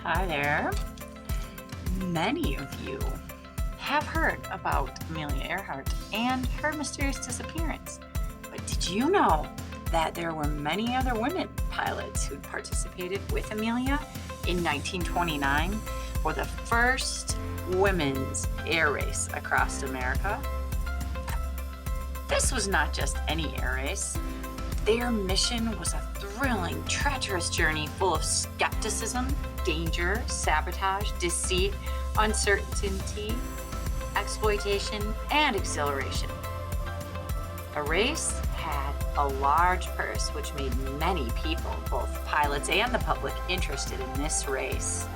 Hi there. Many of you have heard about Amelia Earhart and her mysterious disappearance. But did you know that there were many other women pilots who participated with Amelia in 1929 for the first women's air race across America? This was not just any air race. Their mission was a thrilling, treacherous journey full of skepticism, danger, sabotage, deceit, uncertainty, exploitation, and exhilaration. The race had a large purse, which made many people, both pilots and the public, interested in this race.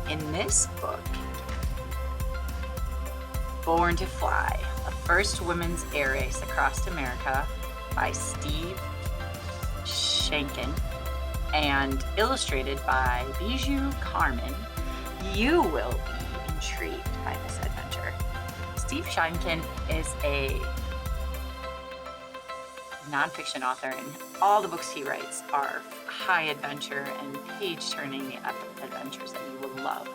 In this book, Born to Fly, the first women's air race across America by Steve Shankin and illustrated by Bijou Carmen, you will be intrigued by this adventure. Steve Shankin is a nonfiction author, and all the books he writes are high adventure and page-turning adventures that you will love.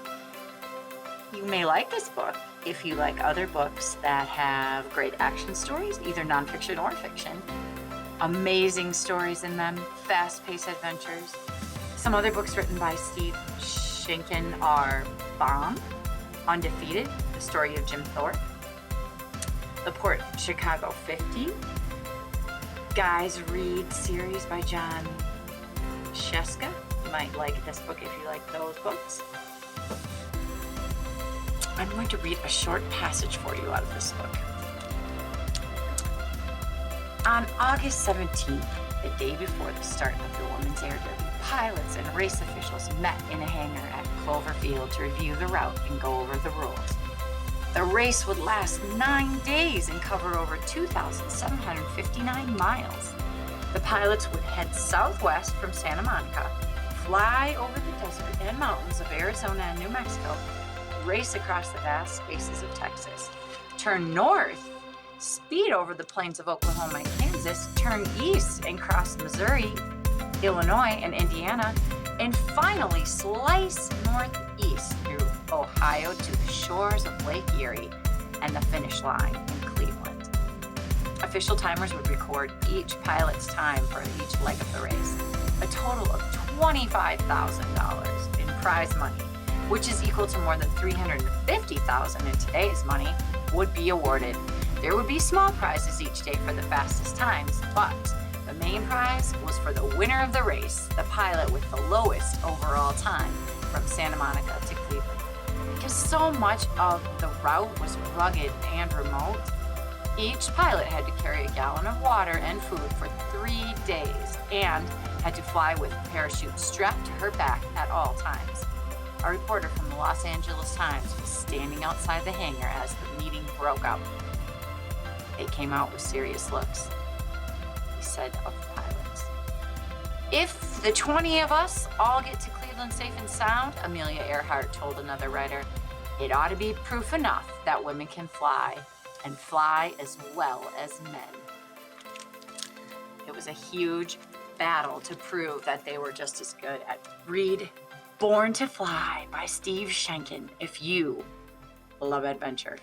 You may like this book if you like other books that have great action stories, either nonfiction or fiction, amazing stories in them, fast-paced adventures. Some other books written by Steve Shankin are Bomb, Undefeated, the story of Jim Thorpe, the Port Chicago 50, Guys Read series by John Scieszka. You might like this book if you like those books. I'm going to read a short passage for you out of this book. On August 17th, the day before the start of the Women's Air Derby, pilots and race officials met in a hangar at Clover Field to review the route and go over the rules. The race would last 9 days and cover over 2,759 miles. The pilots would head southwest from Santa Monica, fly over the desert and mountains of Arizona and New Mexico, race across the vast spaces of Texas, turn north, speed over the plains of Oklahoma and Kansas, turn east and cross Missouri, Illinois, and Indiana, and finally slice northeast through Ohio to the shores of Lake Erie and the finish line in Cleveland. Official timers would record each pilot's time for each leg of the race. A total of $25,000 in prize money, which is equal to more than $350,000 in today's money, would be awarded. There would be small prizes each day for the fastest times, but the main prize was for the winner of the race, the pilot with the lowest overall time from Santa Monica to Cleveland. Because so much of the route was rugged and remote, each pilot had to carry a gallon of water and food for 3 days and had to fly with a parachute strapped to her back at all times. A reporter from the Los Angeles Times was standing outside the hangar as the meeting broke up. They came out with serious looks. He said of the pilots, "If the 20 of us all get to Cleveland safe and sound," Amelia Earhart told another writer, "it ought to be proof enough that women can fly, and fly as well as men." It was a huge battle to prove that they were just as good at Read Born to Fly by Steve Shankin if you love adventure.